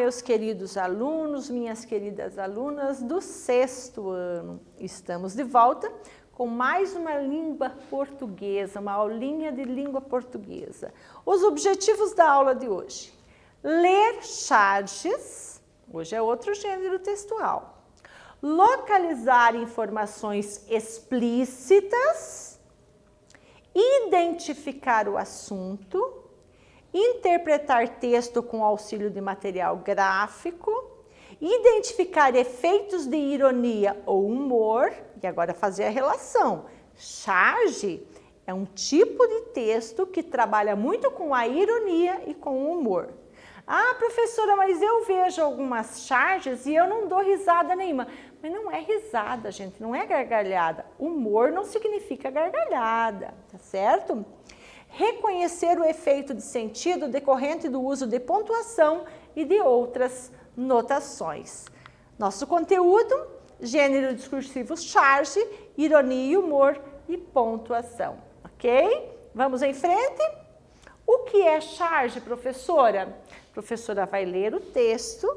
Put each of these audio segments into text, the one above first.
meus queridos alunos, minhas queridas alunas do 6º ano. Estamos de volta com mais uma língua portuguesa, uma aulinha de língua portuguesa. Os objetivos da aula de hoje: ler charges, hoje é outro gênero textual, localizar informações explícitas, identificar o assunto, interpretar texto com auxílio de material gráfico, identificar efeitos de ironia ou humor, e agora fazer a relação. Charge é um tipo de texto que trabalha muito com a ironia e com o humor. Ah, professora, mas eu vejo algumas charges e eu não dou risada nenhuma. Mas não é risada, gente, não é gargalhada. Humor não significa gargalhada, tá certo? Reconhecer o efeito de sentido decorrente do uso de pontuação e de outras notações. Nosso conteúdo: gênero discursivo charge, ironia e humor e pontuação, ok? Vamos em frente? O que é charge, professora? A professora vai ler o texto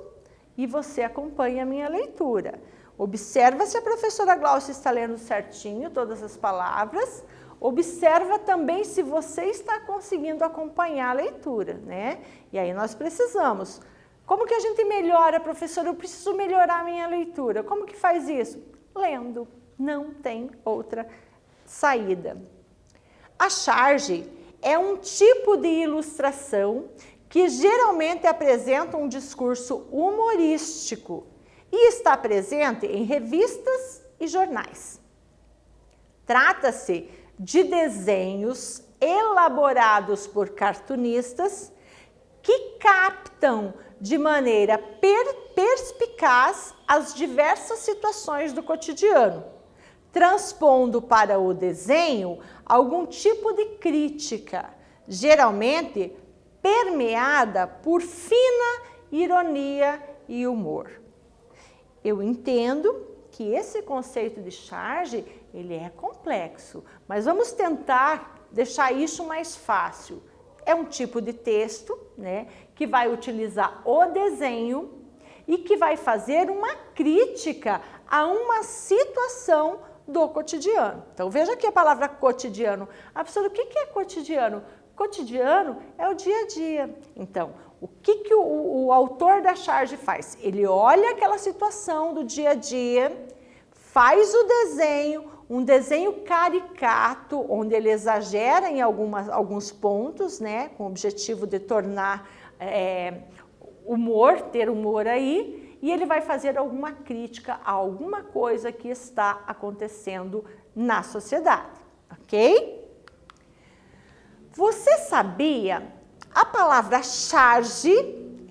e você acompanha a minha leitura. Observa se a professora Glaucia está lendo certinho todas as palavras. Observa também se você está conseguindo acompanhar a leitura, né? E aí nós precisamos. Como que a gente melhora, professora? Eu preciso melhorar a minha leitura. Como que faz isso? Lendo. Não tem outra saída. A charge é um tipo de ilustração que geralmente apresenta um discurso humorístico e está presente em revistas e jornais. Trata-se de desenhos elaborados por cartunistas que captam de maneira perspicaz as diversas situações do cotidiano, transpondo para o desenho algum tipo de crítica, geralmente permeada por fina ironia e humor. Eu entendo que esse conceito de charge, ele é complexo, mas vamos tentar deixar isso mais fácil. É um tipo de texto, né, que vai utilizar o desenho e que vai fazer uma crítica a uma situação do cotidiano. Então, veja aqui a palavra cotidiano. Ah, professora, o que é cotidiano? Cotidiano é o dia a dia. Então, o que o autor da charge faz? Ele olha aquela situação do dia a dia, faz o desenho, um desenho caricato, onde ele exagera em alguns pontos, né, com o objetivo de tornar humor, ter humor aí, e ele vai fazer alguma crítica a alguma coisa que está acontecendo na sociedade, ok? Você sabia? A palavra charge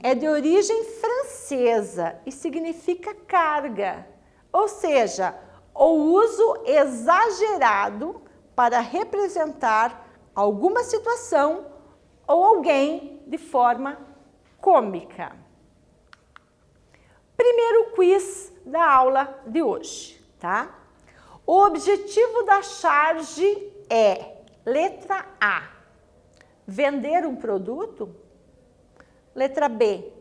é de origem francesa e significa carga, ou seja, o uso exagerado para representar alguma situação ou alguém de forma cômica. Primeiro quiz da aula de hoje, tá? O objetivo da charge é, letra A, vender um produto. Letra B,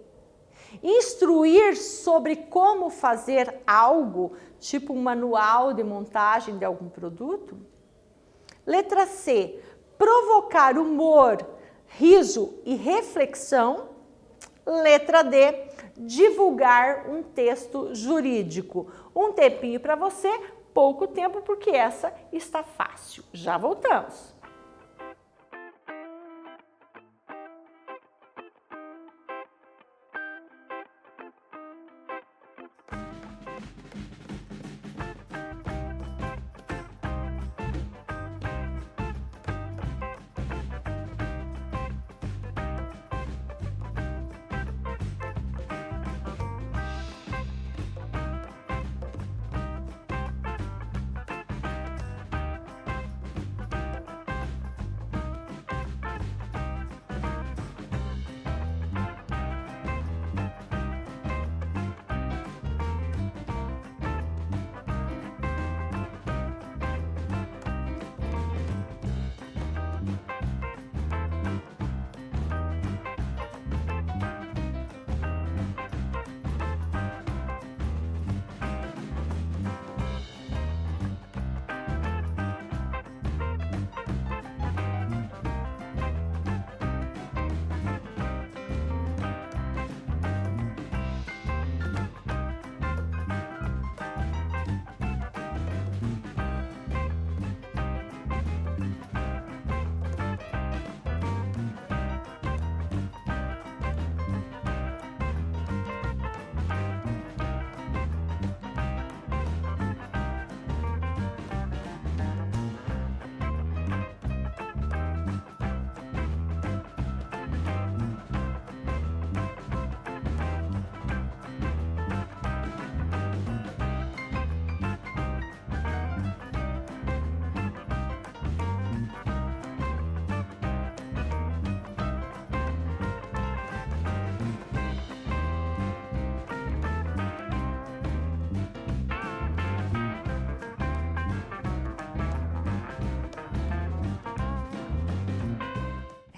instruir sobre como fazer algo, tipo um manual de montagem de algum produto. Letra C, provocar humor, riso e reflexão. Letra D, divulgar um texto jurídico. Um tempinho para você, pouco tempo, porque essa está fácil. Já voltamos.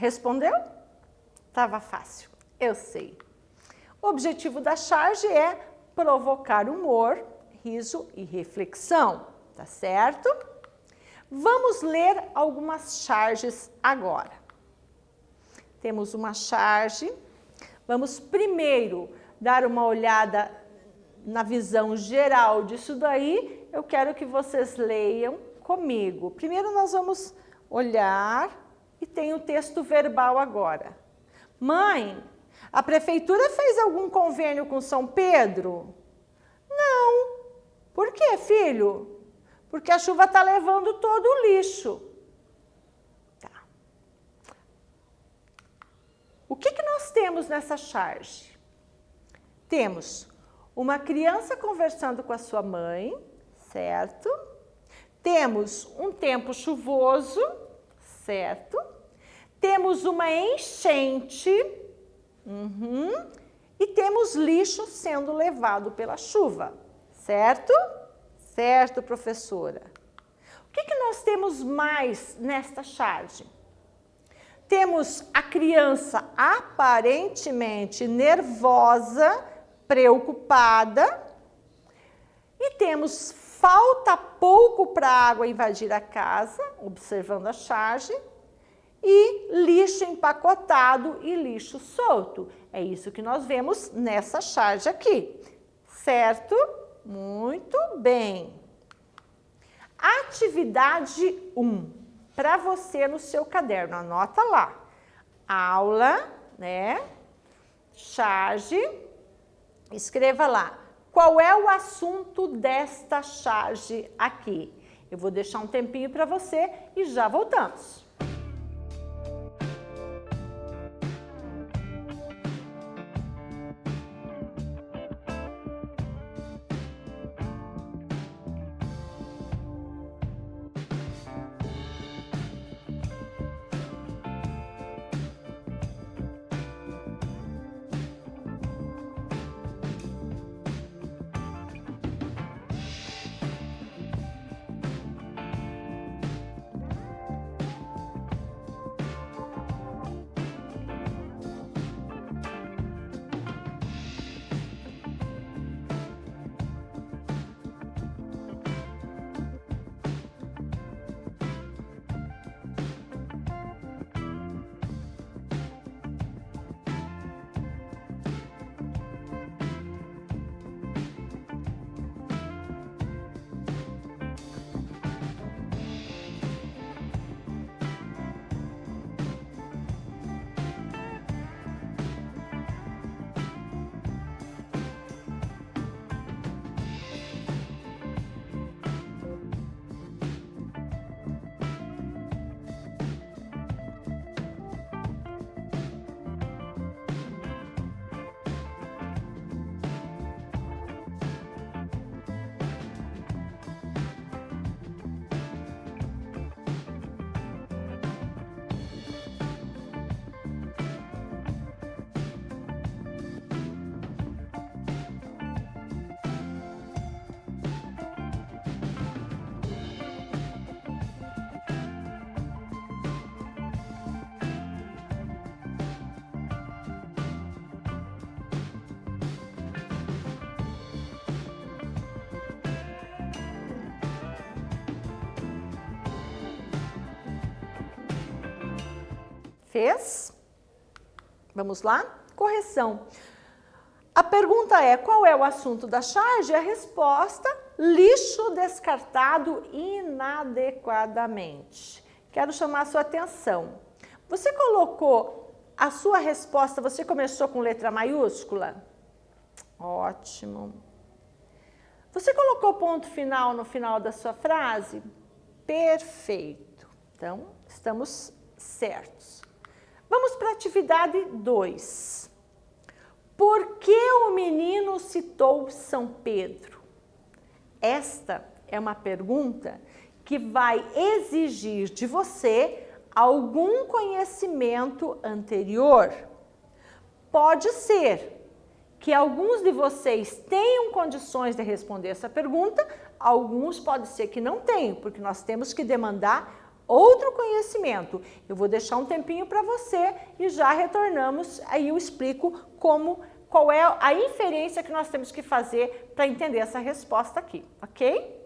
Respondeu? Estava fácil, eu sei. O objetivo da charge é provocar humor, riso e reflexão, tá certo? Vamos ler algumas charges agora. Temos uma charge. Vamos primeiro dar uma olhada na visão geral disso daí. Eu quero que vocês leiam comigo. Primeiro nós vamos olhar e tem o texto verbal agora. Mãe, a prefeitura fez algum convênio com São Pedro? Não. Por quê, filho? Porque a chuva está levando todo o lixo. Tá. O que nós temos nessa charge? Temos uma criança conversando com a sua mãe, certo? Temos um tempo chuvoso, certo? Temos uma enchente, e temos lixo sendo levado pela chuva, certo? Certo, professora. O que nós temos mais nesta charge? Temos a criança aparentemente nervosa, preocupada, e temos falta pouco para a água invadir a casa, observando a charge, e lixo empacotado e lixo solto. É isso que nós vemos nessa charge aqui, certo? Muito bem. Atividade 1, para você no seu caderno, anota lá. Aula, né? Charge, escreva lá. Qual é o assunto desta charge aqui? Eu vou deixar um tempinho para você e já voltamos. Fez? Vamos lá? Correção. A pergunta é, qual é o assunto da charge? A resposta, lixo descartado inadequadamente. Quero chamar a sua atenção. Você colocou a sua resposta, você começou com letra maiúscula? Ótimo. Você colocou ponto final no final da sua frase? Perfeito. Então, estamos certos. Vamos para a atividade 2. Por que o menino citou São Pedro? Esta é uma pergunta que vai exigir de você algum conhecimento anterior. Pode ser que alguns de vocês tenham condições de responder essa pergunta, alguns pode ser que não tenham, porque nós temos que demandar outro conhecimento. Eu vou deixar um tempinho para você e já retornamos, aí eu explico qual é a inferência que nós temos que fazer para entender essa resposta aqui, ok?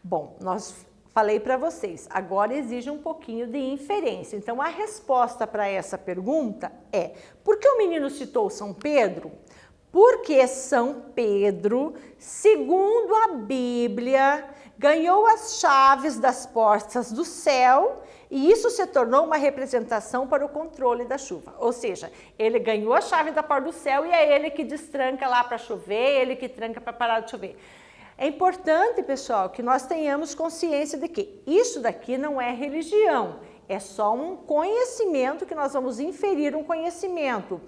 Bom, falei para vocês, agora exige um pouquinho de inferência. Então, a resposta para essa pergunta é: por que o menino citou São Pedro? Porque São Pedro, segundo a Bíblia, ganhou as chaves das portas do céu e isso se tornou uma representação para o controle da chuva. Ou seja, ele ganhou a chave da porta do céu e é ele que destranca lá para chover, ele que tranca para parar de chover. É importante, pessoal, que nós tenhamos consciência de que isso daqui não é religião, é só um conhecimento que nós vamos inferir um conhecimento.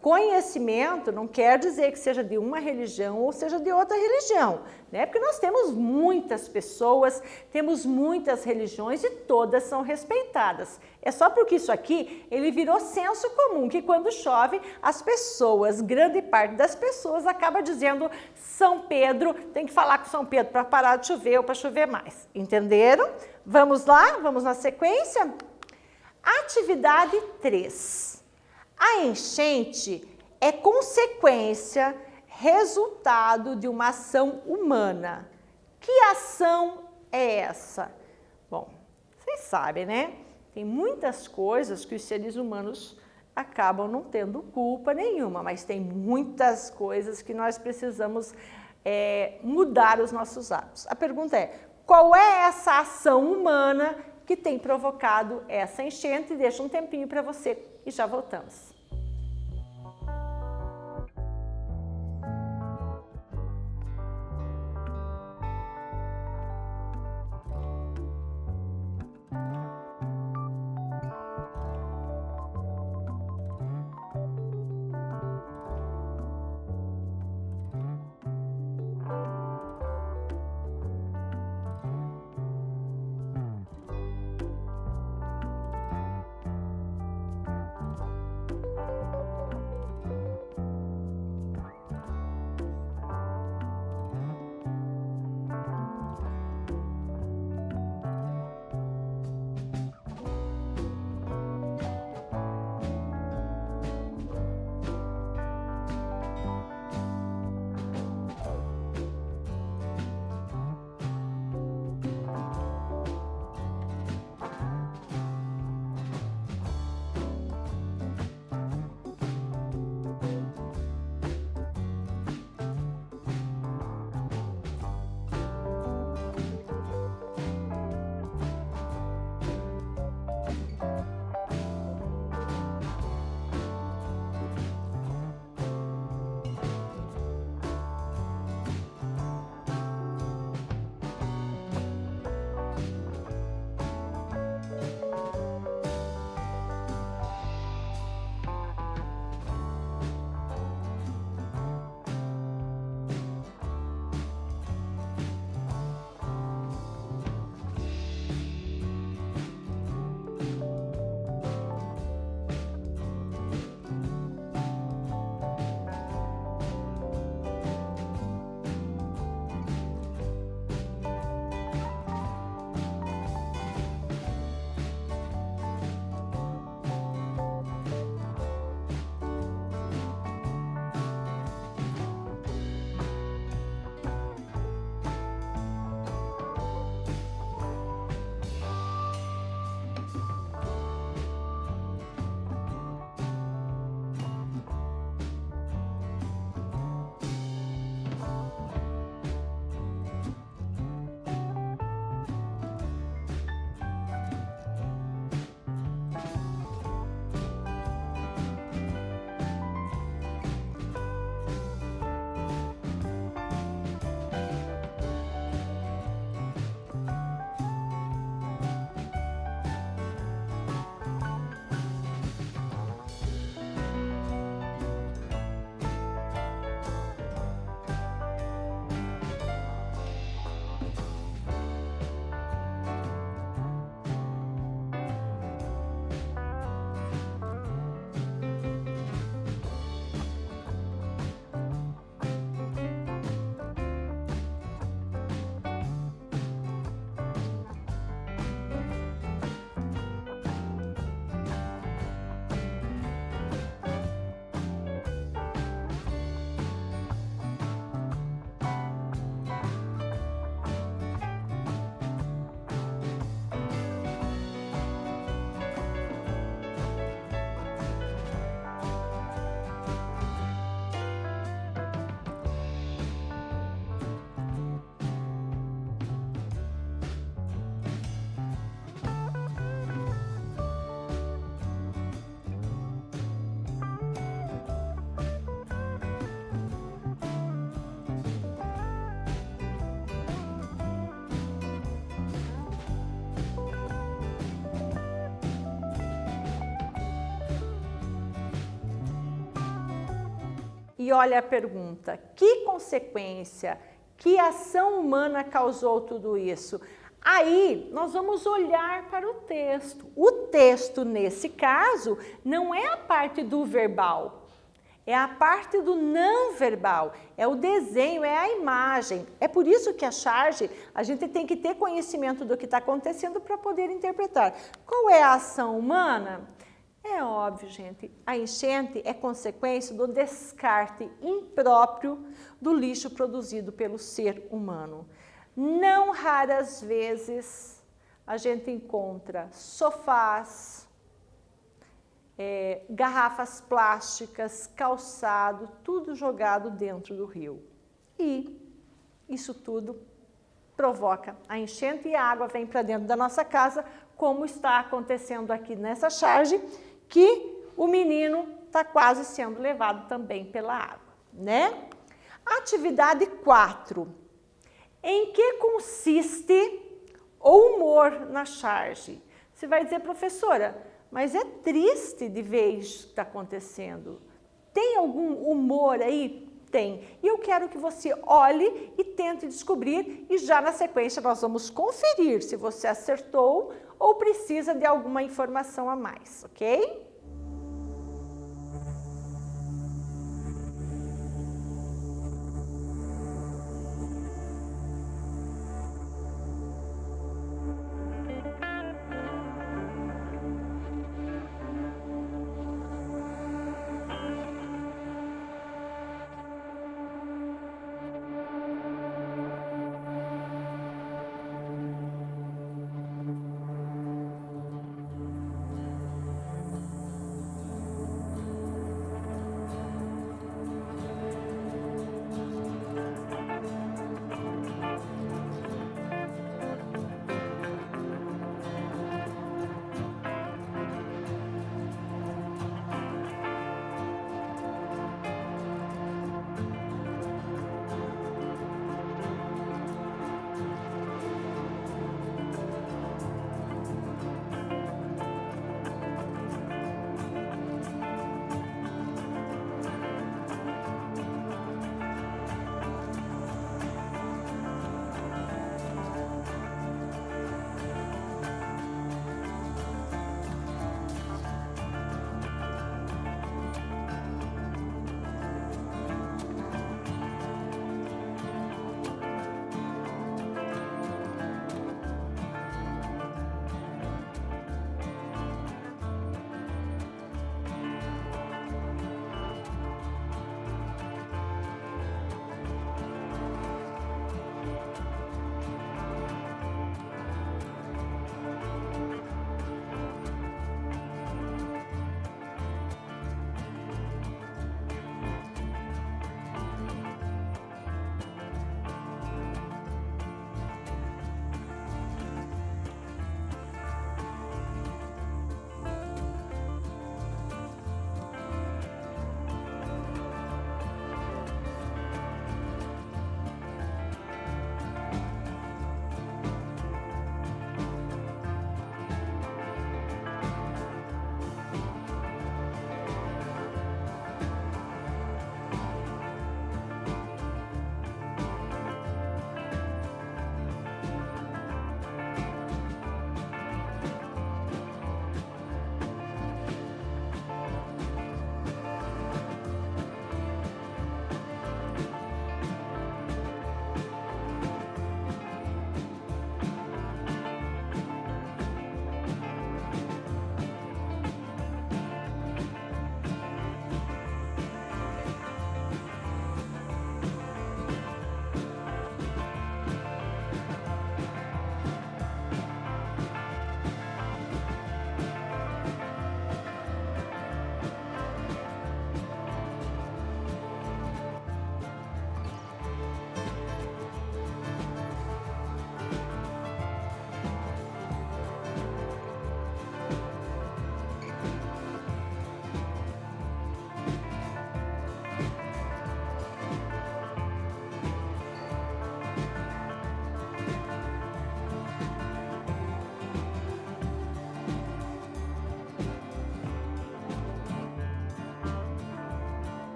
Conhecimento não quer dizer que seja de uma religião ou seja de outra religião, né? Porque nós temos muitas pessoas, temos muitas religiões e todas são respeitadas. É só porque isso aqui, ele virou senso comum, que quando chove, as pessoas, grande parte das pessoas acaba dizendo São Pedro, tem que falar com São Pedro para parar de chover ou para chover mais. Entenderam? Vamos lá? Vamos na sequência? Atividade 3. A enchente é consequência, resultado de uma ação humana. Que ação é essa? Bom, vocês sabem, né? Tem muitas coisas que os seres humanos acabam não tendo culpa nenhuma, mas tem muitas coisas que nós precisamos mudar os nossos hábitos. A pergunta é, qual é essa ação humana que tem provocado essa enchente? Deixa um tempinho para você e já voltamos. E olha a pergunta: que consequência, que ação humana causou tudo isso? Aí nós vamos olhar para o texto. O texto, nesse caso, não é a parte do verbal, é a parte do não verbal, é o desenho, é a imagem. É por isso que a charge, a gente tem que ter conhecimento do que está acontecendo para poder interpretar. Qual é a ação humana? É óbvio, gente, a enchente é consequência do descarte impróprio do lixo produzido pelo ser humano. Não raras vezes a gente encontra sofás, garrafas plásticas, calçado, tudo jogado dentro do rio. E isso tudo provoca a enchente e a água vem para dentro da nossa casa, como está acontecendo aqui nessa charge, que o menino está quase sendo levado também pela água, né? Atividade 4. Em que consiste o humor na charge? Você vai dizer, professora, mas é triste de ver isso que está acontecendo. Tem algum humor aí? Tem. E eu quero que você olhe e tente descobrir, e já na sequência nós vamos conferir se você acertou ou precisa de alguma informação a mais, ok?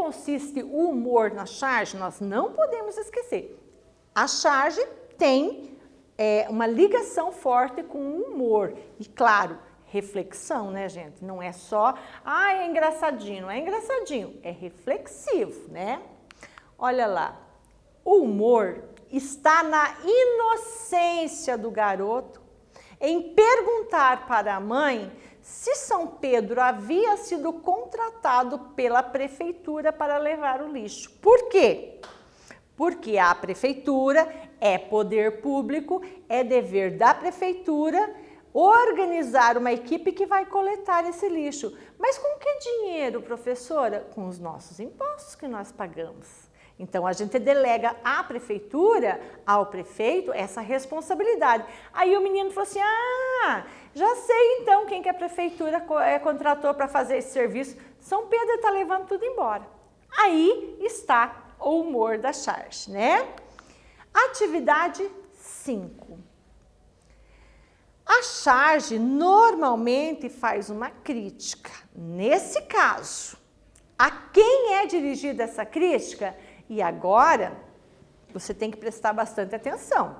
consiste o humor na charge, nós não podemos esquecer. A charge tem uma ligação forte com o humor. E, claro, reflexão, né, gente? Não é só, é engraçadinho, não é engraçadinho, é reflexivo, né? Olha lá, o humor está na inocência do garoto em perguntar para a mãe se São Pedro havia sido contratado pela prefeitura para levar o lixo. Por quê? Porque a prefeitura é poder público, é dever da prefeitura organizar uma equipe que vai coletar esse lixo. Mas com que dinheiro, professora? Com os nossos impostos que nós pagamos. Então, a gente delega à prefeitura, ao prefeito, essa responsabilidade. Aí o menino falou assim, já sei então quem que a prefeitura contratou para fazer esse serviço. São Pedro está levando tudo embora. Aí está o humor da charge, né? Atividade 5. A charge normalmente faz uma crítica. Nesse caso, a quem é dirigida essa crítica? E agora, você tem que prestar bastante atenção.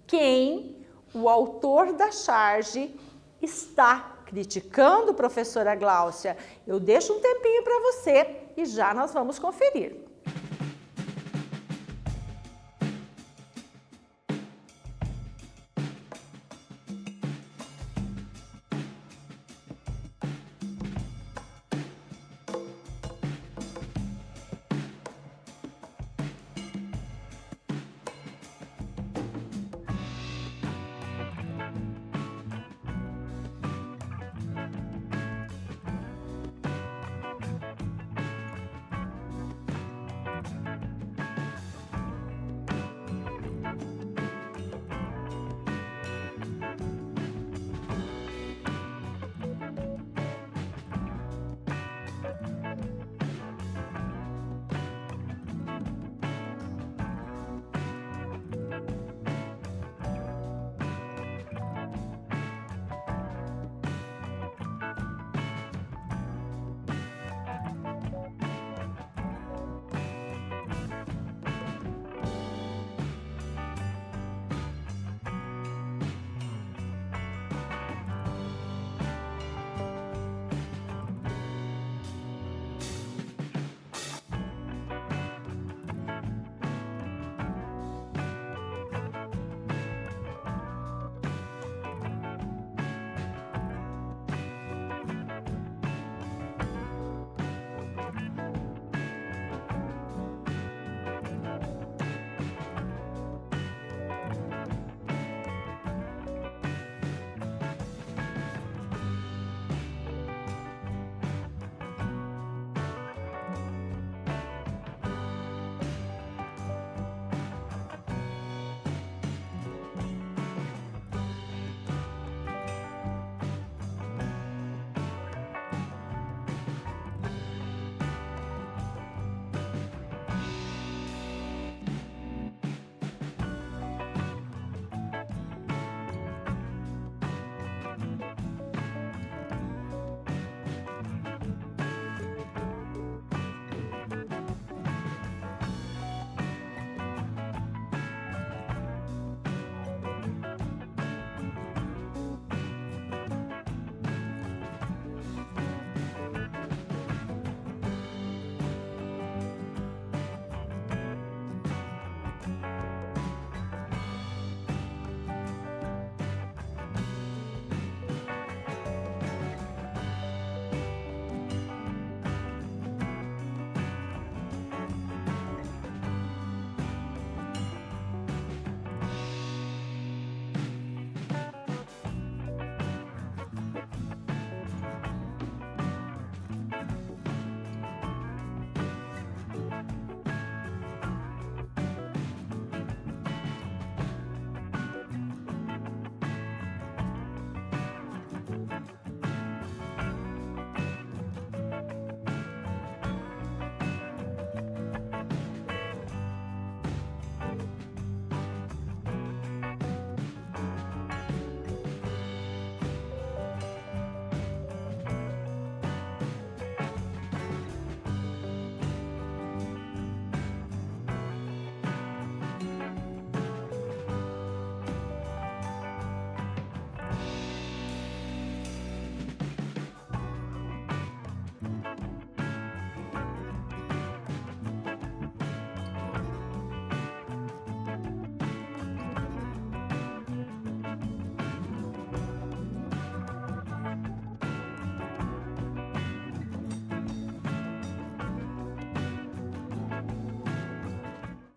Quem o autor da charge está criticando, professora Gláucia? Eu deixo um tempinho para você e já nós vamos conferir.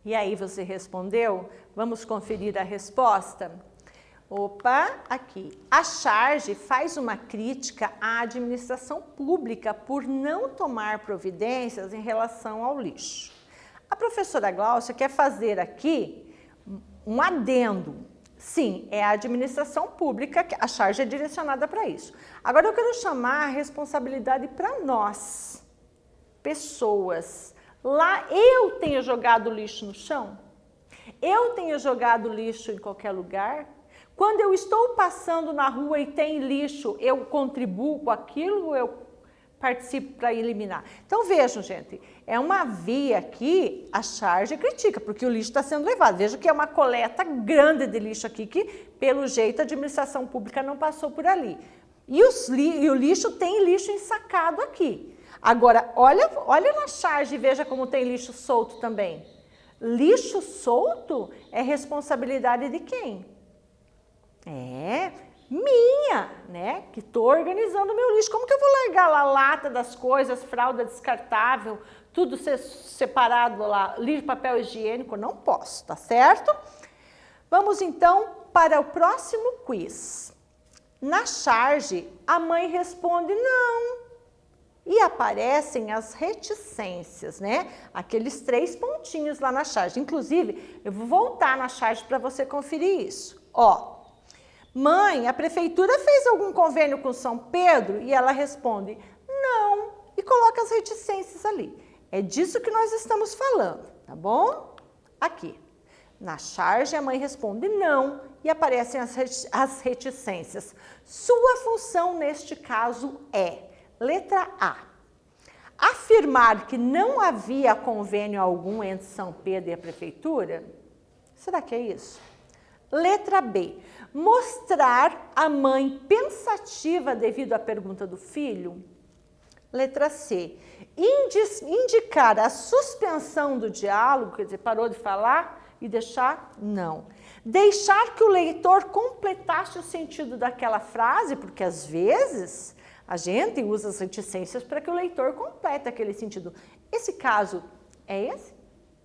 E aí você respondeu? Vamos conferir a resposta? Opa, aqui. A charge faz uma crítica à administração pública por não tomar providências em relação ao lixo. A professora Gláucia quer fazer aqui um adendo. Sim, é a administração pública, a charge é direcionada para isso. Agora eu quero chamar a responsabilidade para nós, pessoas. Lá eu tenho jogado lixo no chão? Eu tenho jogado lixo em qualquer lugar? Quando eu estou passando na rua e tem lixo, eu contribuo com aquilo ou eu participo para eliminar? Então vejam, gente, é uma via aqui, a charge critica, porque o lixo está sendo levado. Veja que é uma coleta grande de lixo aqui, que pelo jeito a administração pública não passou por ali. E o lixo tem lixo ensacado aqui. Agora, olha na charge e veja como tem lixo solto também. Lixo solto é responsabilidade de quem? É minha, né? Que estou organizando o meu lixo. Como que eu vou largar lá a lata das coisas, fralda descartável, tudo separado lá, lixo, papel higiênico? Não posso, tá certo? Vamos então para o próximo quiz. Na charge, a mãe responde não. E aparecem as reticências, né? Aqueles 3 pontinhos lá na charge. Inclusive, eu vou voltar na charge para você conferir isso. Ó. Mãe, a prefeitura fez algum convênio com São Pedro? E ela responde, não, e coloca as reticências ali. É disso que nós estamos falando, tá bom? Aqui, na charge a mãe responde não e aparecem as reticências. Sua função neste caso é, letra A, afirmar que não havia convênio algum entre São Pedro e a prefeitura? Será que é isso? Letra B, mostrar a mãe pensativa devido à pergunta do filho? Letra C, indicar a suspensão do diálogo, quer dizer, parou de falar e deixar? Não. Deixar que o leitor completasse o sentido daquela frase, porque às vezes a gente usa as reticências para que o leitor complete aquele sentido. Esse caso é esse?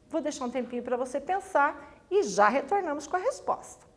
Vou deixar um tempinho para você pensar e já retornamos com a resposta.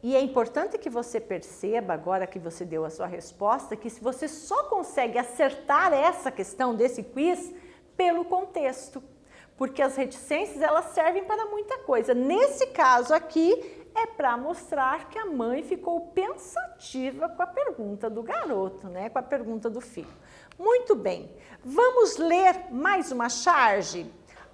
E é importante que você perceba, agora que você deu a sua resposta, que se você só consegue acertar essa questão desse quiz pelo contexto. Porque as reticências, elas servem para muita coisa. Nesse caso aqui, é para mostrar que a mãe ficou pensativa com a pergunta do garoto, né? Com a pergunta do filho. Muito bem. Vamos ler mais uma charge?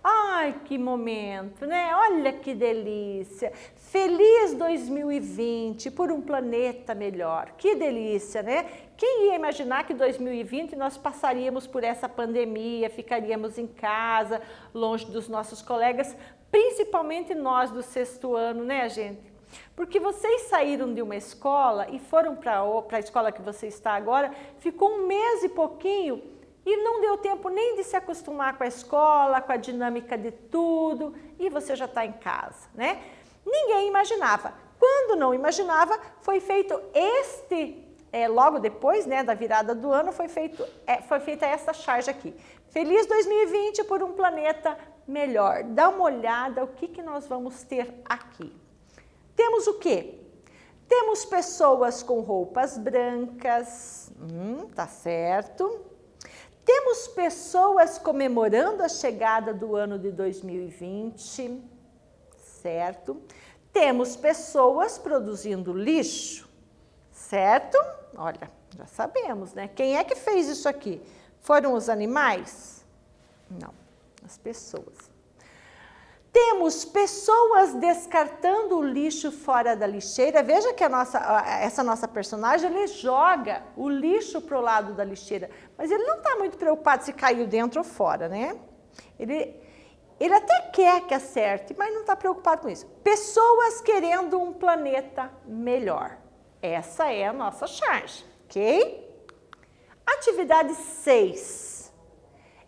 Ai, que momento, né? Olha que delícia. Feliz 2020 por um planeta melhor. Que delícia, né? Quem ia imaginar que em 2020 nós passaríamos por essa pandemia, ficaríamos em casa, longe dos nossos colegas, principalmente nós do 6º ano, né, gente? Porque vocês saíram de uma escola e foram para a escola que você está agora, ficou um mês e pouquinho, e não deu tempo nem de se acostumar com a escola, com a dinâmica de tudo, e você já está em casa, né? Ninguém imaginava. Quando não imaginava, foi feito logo depois, né, da virada do ano, foi feita essa charge aqui. Feliz 2020 por um planeta melhor. Dá uma olhada o que nós vamos ter aqui. Temos o quê? Temos pessoas com roupas brancas, tá certo. Temos pessoas comemorando a chegada do ano de 2020, certo? Temos pessoas produzindo lixo, certo? Olha, já sabemos, né? Quem é que fez isso aqui? Foram os animais? Não, as pessoas. Temos pessoas descartando o lixo fora da lixeira. Veja que essa nossa personagem, ele joga o lixo para o lado da lixeira, mas ele não está muito preocupado se caiu dentro ou fora, né? Ele até quer que acerte, mas não está preocupado com isso. Pessoas querendo um planeta melhor. Essa é a nossa charge, ok? Atividade 6.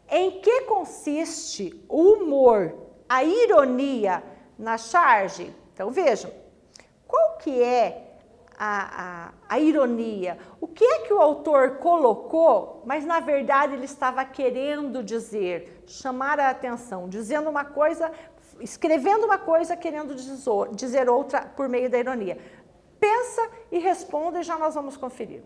Em que consiste o humor, a ironia na charge? Então, vejam, qual que é a ironia? O que é que o autor colocou, mas na verdade ele estava querendo dizer, chamar a atenção, dizendo uma coisa, escrevendo uma coisa, querendo dizer outra por meio da ironia. Pensa e responda e já nós vamos conferir.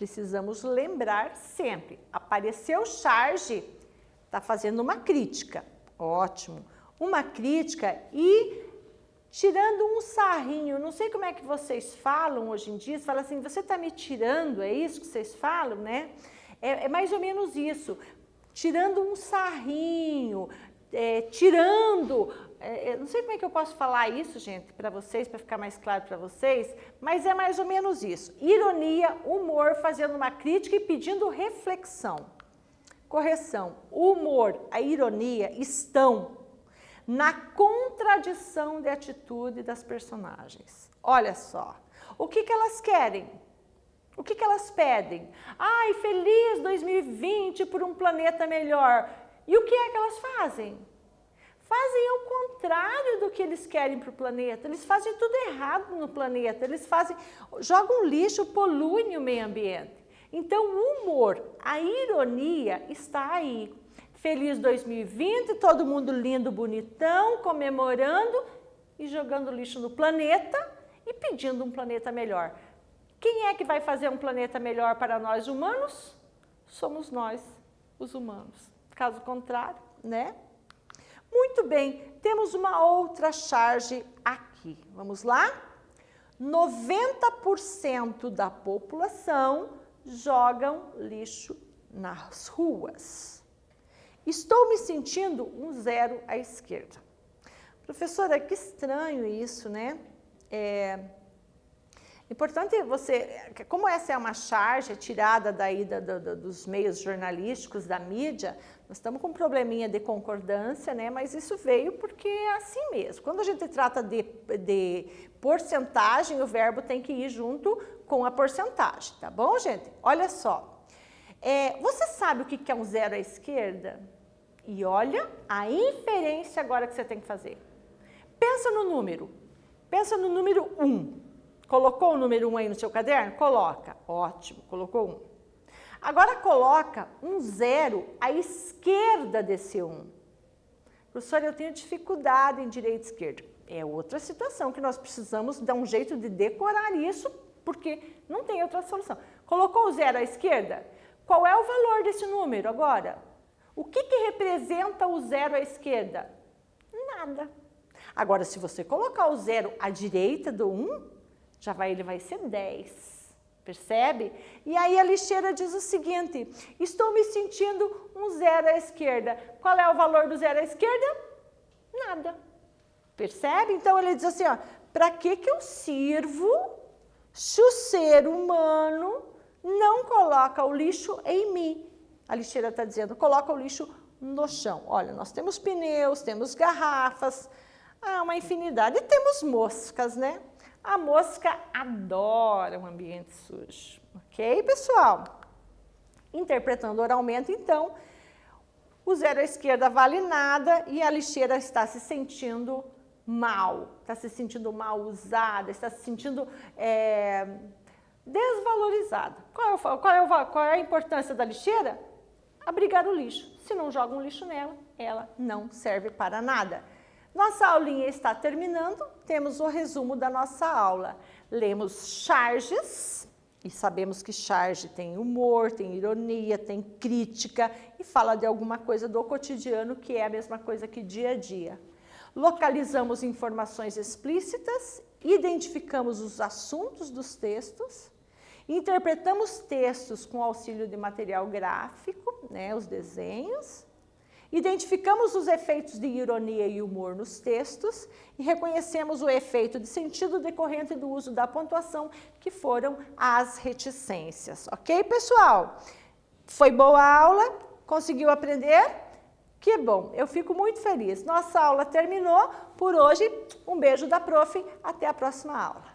precisamos lembrar sempre. Apareceu charge, está fazendo uma crítica. Ótimo. Uma crítica e tirando um sarrinho. Não sei como é que vocês falam hoje em dia. Você fala assim, você está me tirando, é isso que vocês falam, né? É mais ou menos isso. Tirando um sarrinho, não sei como é que eu posso falar isso, gente, para vocês, para ficar mais claro para vocês, mas é mais ou menos isso. Ironia, humor, fazendo uma crítica e pedindo reflexão. Correção, o humor, a ironia estão na contradição de atitude das personagens. Olha só, o que elas querem? O que elas pedem? Ai, feliz 2020 por um planeta melhor. E o que é que elas fazem? Fazem ao contrário do que eles querem para o planeta. Eles fazem tudo errado no planeta. Eles jogam lixo, poluem o meio ambiente. Então, o humor, a ironia está aí. Feliz 2020, todo mundo lindo, bonitão, comemorando e jogando lixo no planeta e pedindo um planeta melhor. Quem é que vai fazer um planeta melhor para nós humanos? Somos nós, os humanos. Caso contrário, né? Muito bem, temos uma outra charge aqui. Vamos lá? 90% da população jogam lixo nas ruas. Estou me sentindo um 0 à esquerda. Professora, que estranho isso, né? Importante como essa é uma charge tirada daí dos meios jornalísticos, da mídia, nós estamos com um probleminha de concordância, né? Mas isso veio porque é assim mesmo. Quando a gente trata de porcentagem, o verbo tem que ir junto com a porcentagem, tá bom, gente? Olha só, você sabe o que é um 0 à esquerda? E olha a inferência agora que você tem que fazer. Pensa no número 1. Colocou o número 1 aí no seu caderno? Coloca. Ótimo, colocou 1. Agora coloca um 0 à esquerda desse 1. Professora, eu tenho dificuldade em direita e esquerda. É outra situação que nós precisamos dar um jeito de decorar isso, porque não tem outra solução. Colocou o 0 à esquerda? Qual é o valor desse número agora? O que representa o 0 à esquerda? Nada. Agora, se você colocar o 0 à direita do 1, ele vai ser 10, percebe? E aí a lixeira diz o seguinte, estou me sentindo um 0 à esquerda. Qual é o valor do 0 à esquerda? Nada, percebe? Então ele diz assim, ó, para que eu sirvo se o ser humano não coloca o lixo em mim? A lixeira está dizendo, coloca o lixo no chão. Olha, nós temos pneus, temos garrafas, uma infinidade, e temos moscas, né? A mosca adora um ambiente sujo, ok, pessoal? Interpretando oralmente, então, o 0 à esquerda vale nada e a lixeira está se sentindo mal, está se sentindo mal usada, está se sentindo desvalorizada. Qual é a importância da lixeira? Abrigar o lixo. Se não joga um lixo nela, ela não serve para nada. Nossa aulinha está terminando, temos o resumo da nossa aula. Lemos charges, e sabemos que charge tem humor, tem ironia, tem crítica, e fala de alguma coisa do cotidiano, que é a mesma coisa que dia a dia. Localizamos informações explícitas, identificamos os assuntos dos textos, interpretamos textos com auxílio de material gráfico, né, os desenhos, identificamos os efeitos de ironia e humor nos textos e reconhecemos o efeito de sentido decorrente do uso da pontuação, que foram as reticências. Ok, pessoal? Foi boa a aula? Conseguiu aprender? Que bom, eu fico muito feliz. Nossa aula terminou por hoje. Um beijo da prof. Até a próxima aula.